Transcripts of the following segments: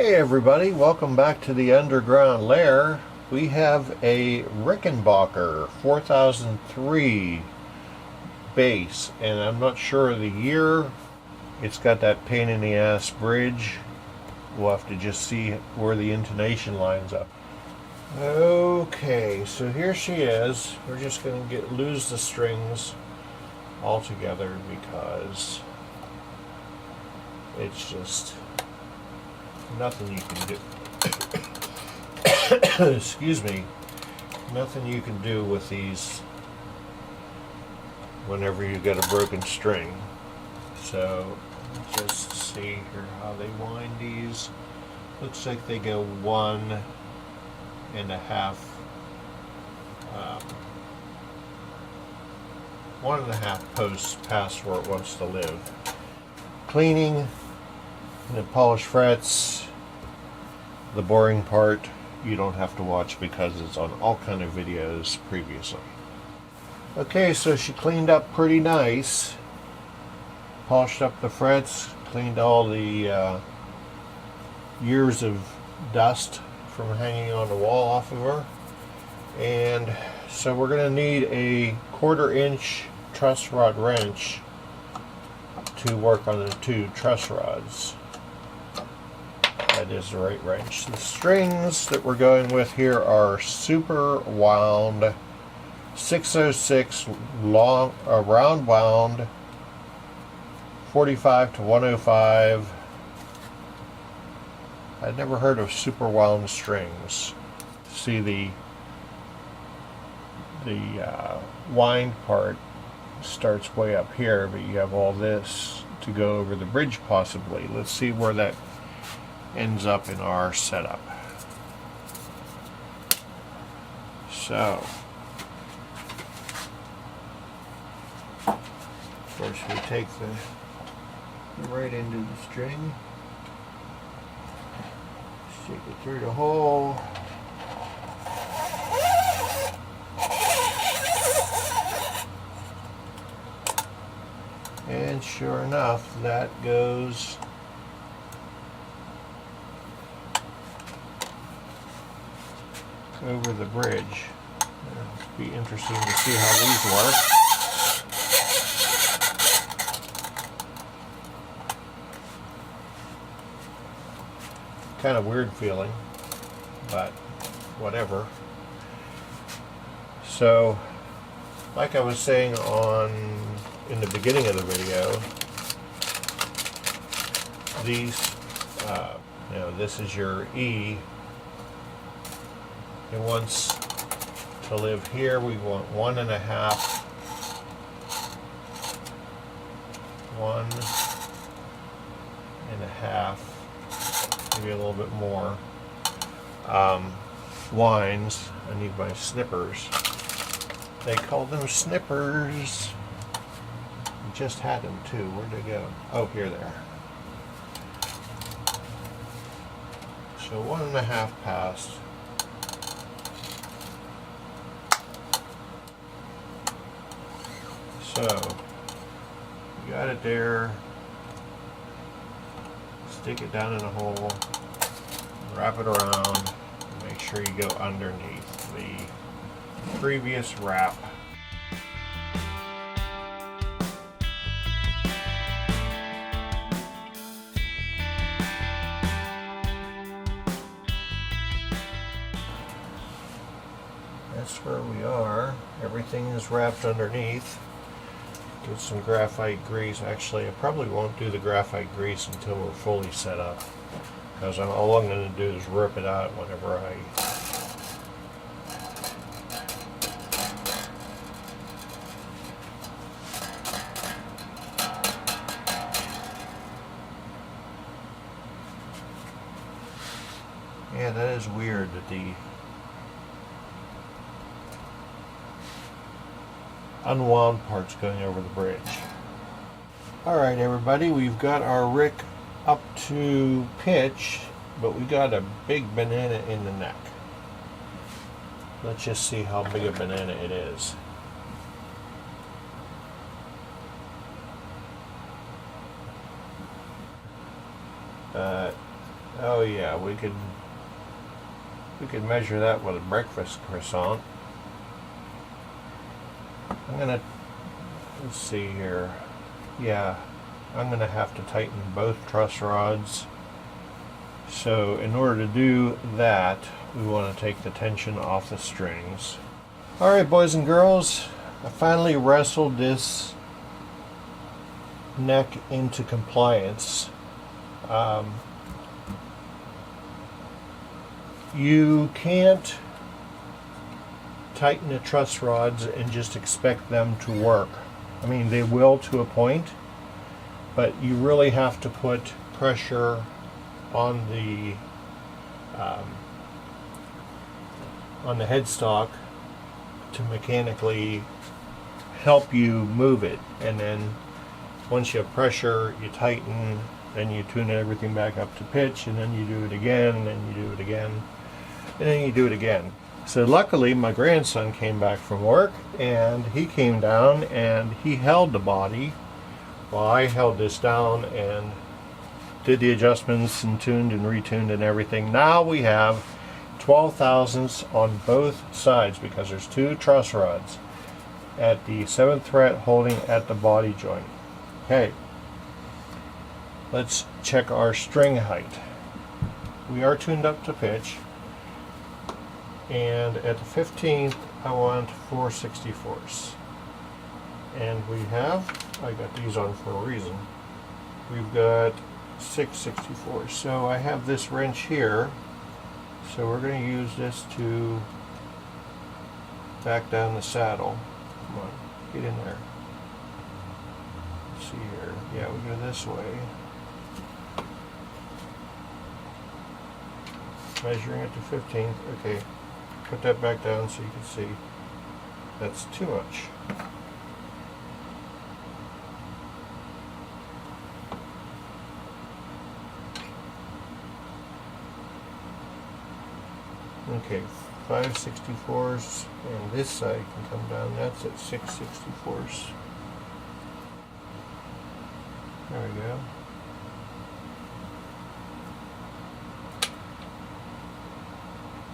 Hey everybody, welcome back to the underground lair. We have a Rickenbacker 4003 bass, and I'm not sure of the year. It's got that pain in the ass bridge. We'll have to just see where the intonation lines up. Okay, so here she is. We're just going to lose the strings altogether because it's just nothing you can do. Excuse me. Nothing you can do with these whenever you get a broken string. So just see here how they wind these. Looks like they go 1.5 posts past where it wants to live. Cleaning and the polished frets. The boring part you don't have to watch because it's on all kind of videos previously. Okay, so she cleaned up pretty nice. Polished up the frets, cleaned all the years of dust from hanging on the wall off of her. And so we're going to need a 1/4 inch truss rod wrench to work on the 2 truss rods. That is the right wrench. The strings that we're going with here are super wound 606 long round wound 45 to 105. I'd never heard of super wound strings. See, the wind part starts way up here, but you have all this to go over the bridge possibly. Let's see where that ends up in our setup. So first we take the right end of the string, stick it through the hole, and sure enough that goes over the bridge. It'll be interesting to see how these work. Kind of weird feeling, but whatever. So, like I was saying in the beginning of the video, these, this is your E. It wants to live here. We want 1.5, 1.5, maybe a little bit more winds. I need my snippers. They call them snippers. I just had them too. Where'd they go? Oh, here they are. So 1.5 passed. So, you got it there, stick it down in a hole, wrap it around, and make sure you go underneath the previous wrap. That's where we are. Everything is wrapped underneath. With some graphite grease. Actually, I probably won't do the graphite grease until we're fully set up, because all I'm going to do is rip it out whenever Yeah, that is weird that the unwound parts going over the bridge. Alright everybody, we've got our rick up to pitch, but we got a big banana in the neck. Let's just see how big a banana it is. Oh yeah, we could measure that with a breakfast croissant. Let's see here. Yeah, I'm gonna have to tighten both truss rods. So in order to do that, we want to take the tension off the strings. Alright, boys and girls, I finally wrestled this neck into compliance. You can't tighten the truss rods and just expect them to work. I mean, they will to a point, but you really have to put pressure on the headstock to mechanically help you move it, and then once you have pressure, you tighten, then you tune everything back up to pitch, and then you do it again, and then you do it again, and then you do it again. So luckily my grandson came back from work, and he came down and he held the body while I held this down and did the adjustments and tuned and retuned and everything. Now we have 12 thousandths on both sides because there's two truss rods at the 7th thread holding at the body joint. Okay, let's check our string height. We are tuned up to pitch, and at the 15th I want 4/64. And we have, I got these on for a reason, we've got 6/64. So I have this wrench here, so we're going to use this to back down the saddle. Come on, get in there. Let's see here. Yeah, we go this way. Measuring at the 15th. Okay, put that back down so you can see. That's too much. Okay, 5/64s, and this side can come down. That's at 6/64. There we go.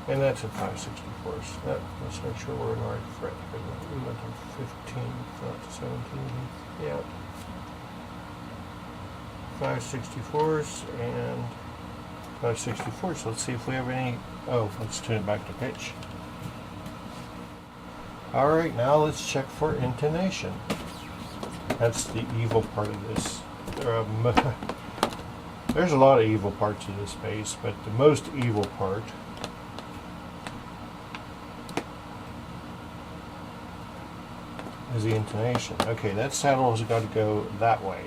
And that's at 5/64. Let's make sure we're in the right fret. We went to 15, not to 17. Yeah. 5/64s and 5/64. So let's see if we have any. Oh, let's tune it back to pitch. Alright, now let's check for intonation. That's the evil part of this. There's a lot of evil parts of this bass, but the most evil part is the intonation. Okay, that saddle has got to go that way.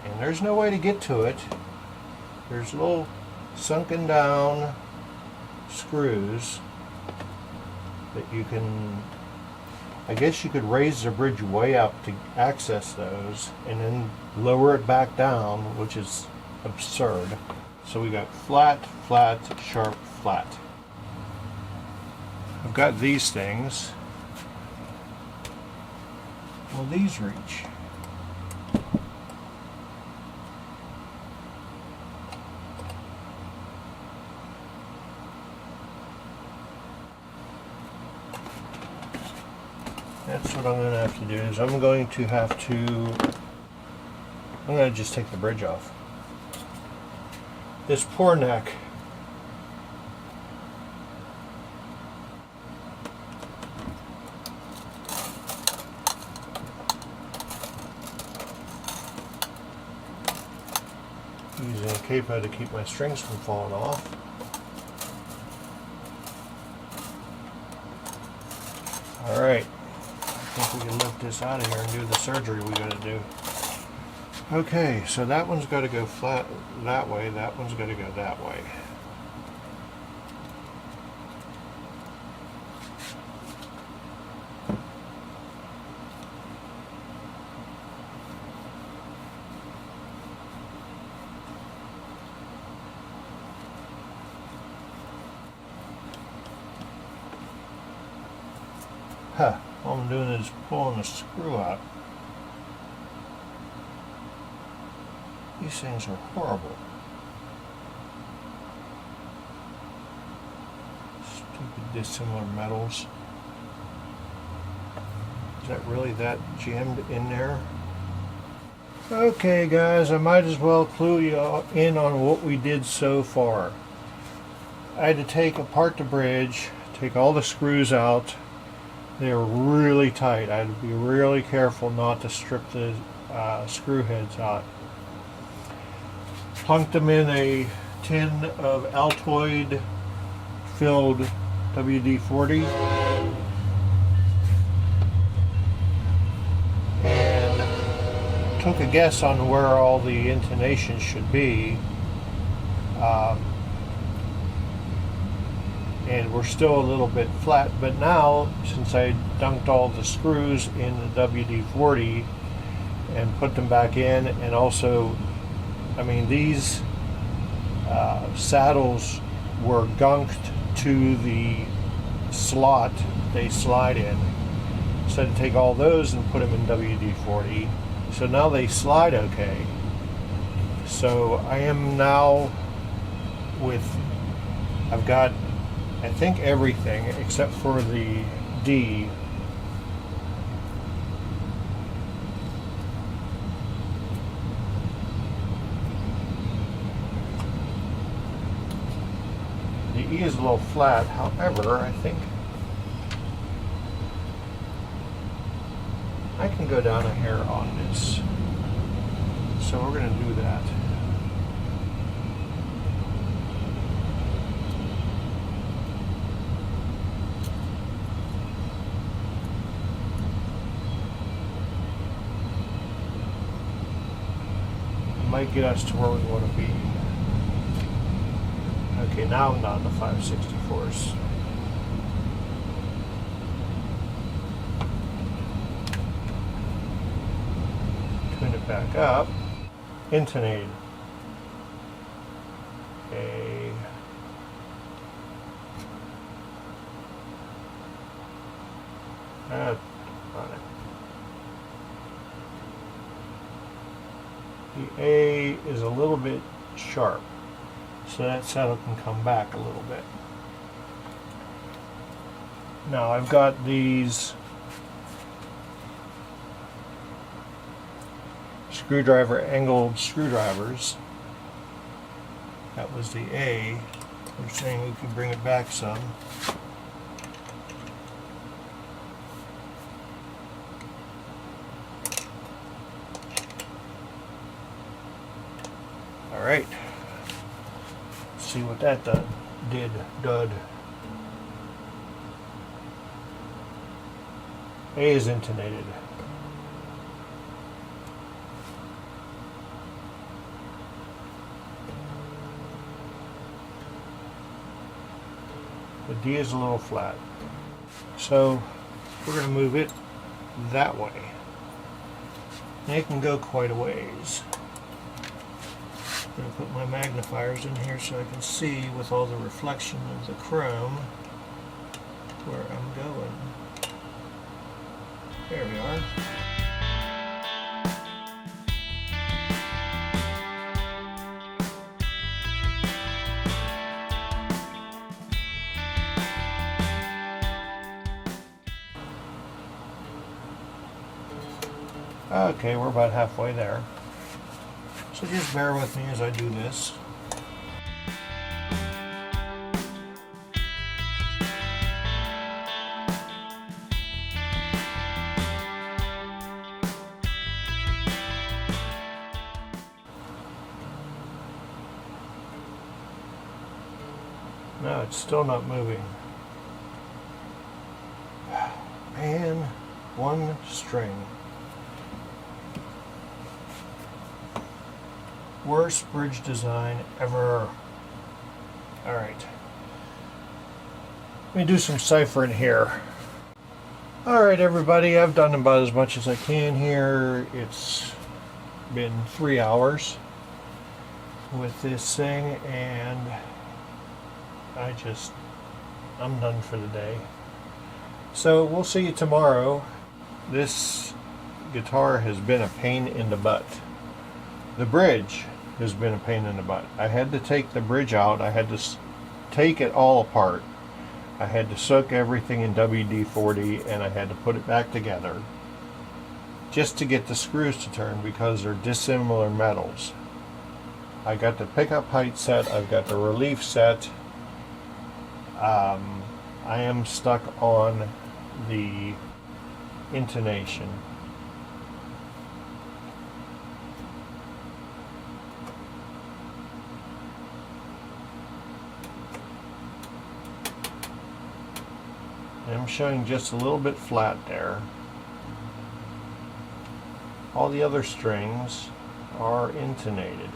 And there's no way to get to it. There's little sunken down screws that you can, I guess you could raise the bridge way up to access those and then lower it back down, which is absurd. So we got flat, flat, sharp, flat. I've got these things. Will these reach? That's what I'm going to have to do, is I'm going to just take the bridge off. This poor neck. Using a capo to keep my strings from falling off. Alright. I think we can lift this out of here and do the surgery we got to do. Okay, so that one's got to go flat that way, that one's got to go that way. Huh. All I'm doing is pulling the screw out. These things are horrible. Stupid dissimilar metals. Is that really that jammed in there? Okay guys, I might as well clue you in on what we did so far. I had to take apart the bridge, take all the screws out. They were really tight. I had to be really careful not to strip the screw heads out. Plunked them in a tin of Altoid filled WD-40 and took a guess on where all the intonations should be, and we're still a little bit flat, but now since I dunked all the screws in the WD-40 and put them back in, and also, I mean, these saddles were gunked to the slot they slide in, so I had to take all those and put them in WD-40. So now they slide okay. So I am now with, I've got, I think, everything except for the D. The E is a little flat, however, I think I can go down a hair on this. So we're going to do that. Might get us to where we want to be. Okay, now I'm not in the 5/64s. Tune it back up. Intonate. A. On it. The A is a little bit sharp, so that saddle can come back a little bit. Now I've got these angled screwdrivers. That was the A. I'm saying we can bring it back some. Alright, let's see what that did. A is intonated. The D is a little flat. So we're going to move it that way. And it can go quite a ways. I'm going to put my magnifiers in here so I can see with all the reflection of the chrome where I'm going. There we are. Okay, we're about halfway there. So just bear with me as I do this. No, it's still not moving. Man, one string. Worst bridge design ever. Alright. Let me do some ciphering here. Alright everybody, I've done about as much as I can here. It's been 3 hours with this thing, and I'm done for the day. So we'll see you tomorrow. This guitar has been a pain in the butt. The bridge has been a pain in the butt. I had to take the bridge out. I had to take it all apart. I had to soak everything in WD-40 and I had to put it back together just to get the screws to turn because they're dissimilar metals. I got the pickup height set, I've got the relief set. I am stuck on the intonation. I'm showing just a little bit flat there. All the other strings are intonated.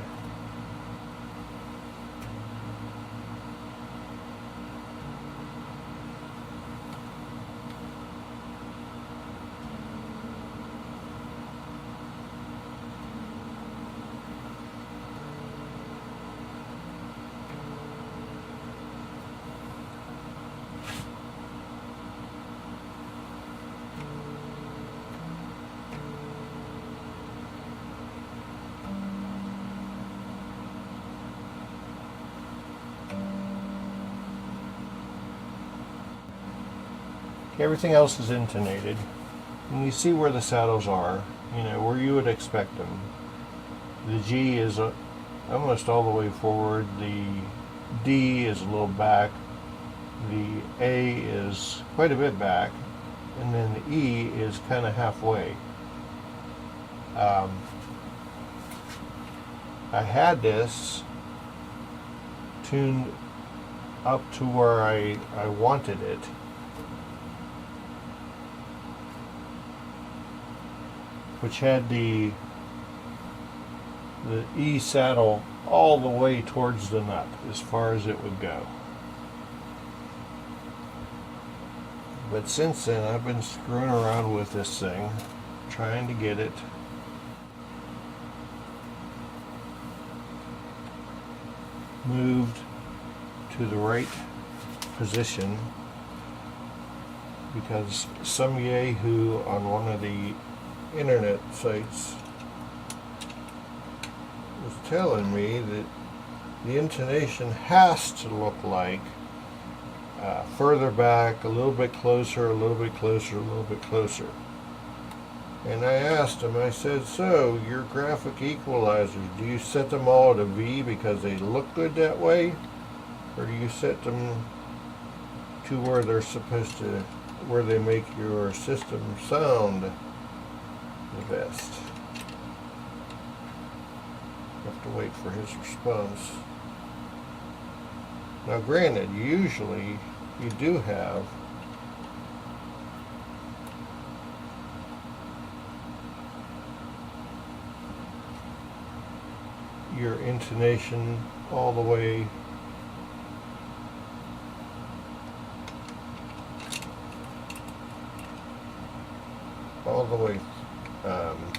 Everything else is intonated. And you see where the saddles are, you know, where you would expect them. The G is almost all the way forward. The D is a little back. The A is quite a bit back. And then the E is kind of halfway. I had this tuned up to where I wanted it. Which had the E saddle all the way towards the nut as far as it would go. But since then I've been screwing around with this thing, trying to get it moved to the right position, because some yahoo on one of the internet sites was telling me that the intonation has to look like further back, a little bit closer, a little bit closer, a little bit closer. And I asked him, I said, so your graphic equalizers, do you set them all at a V because they look good that way? Or do you set them to where they're supposed to, where they make your system sound the best? Have to wait for his response. Now granted, usually you do have your intonation all the way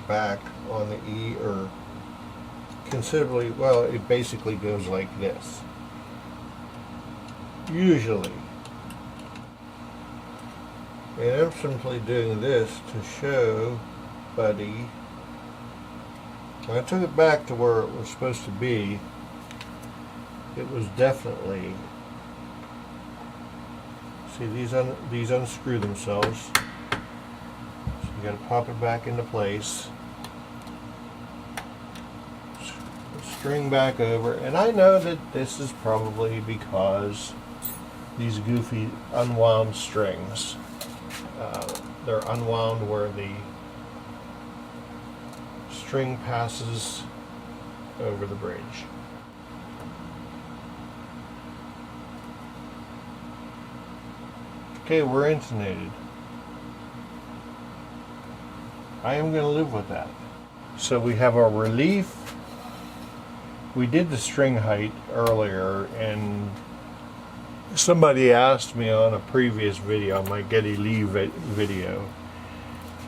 back on the E, or considerably, well, it basically goes like this usually, and I'm simply doing this to show Buddy. When I took it back to where it was supposed to be, it was definitely, see, these unscrew themselves, so you got to pop it back into place, string back over. And I know that this is probably because these goofy unwound strings, they're unwound where the string passes over the bridge. Okay, we're intonated. I am going to live with that. So we have our relief. We did the string height earlier, and somebody asked me on a previous video, my Getty Lee video,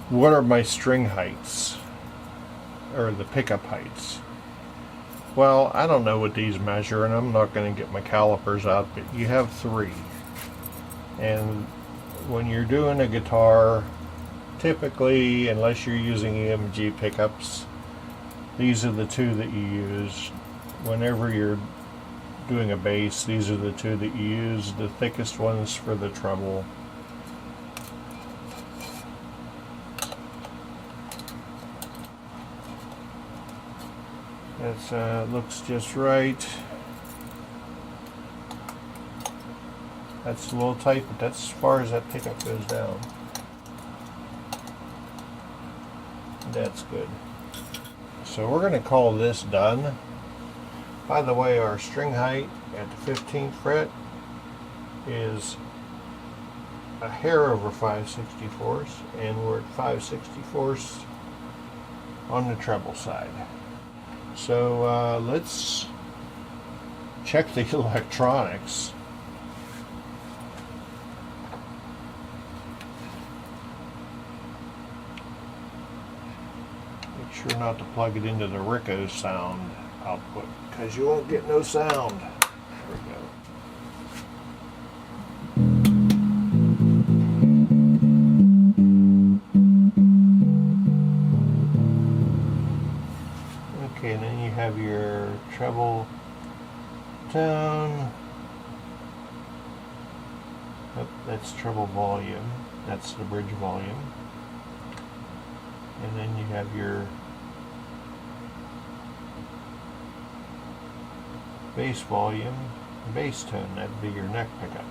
what are my string heights, or the pickup heights? Well, I don't know what these measure, and I'm not going to get my calipers out, but you have 3. And when you're doing a guitar, typically, unless you're using EMG pickups, these are the 2 that you use whenever you're doing a bass, these are the two that you use. The thickest ones for the treble. That looks just right. That's a little tight, but that's as far as that pickup goes down. That's good. So we're going to call this done. By the way, our string height at the 15th fret is a hair over 5/64, and we're at 5/64 on the treble side. So let's check the electronics. Make sure not to plug it into the Rico sound output, because you won't get no sound. There we go. Okay, and then you have your treble tone. Oh, that's treble volume. That's the bridge volume. And then you have your bass volume, bass tone. That'd be your neck pickup.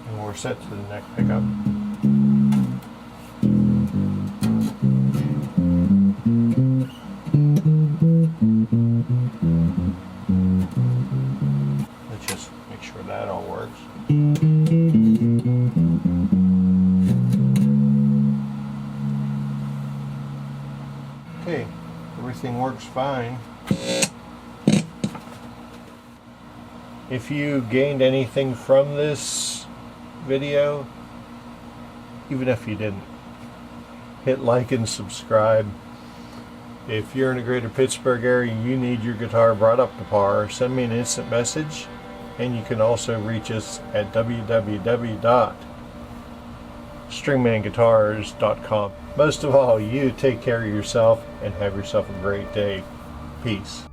And we're set to the neck pickup. Let's just make sure that all works. Okay, everything works fine. If you gained anything from this video, even if you didn't, hit like and subscribe. If you're in the greater Pittsburgh area, you need your guitar brought up to par, send me an instant message, and you can also reach us at www.stringmanguitars.com. Most of all, you take care of yourself and have yourself a great day. Peace.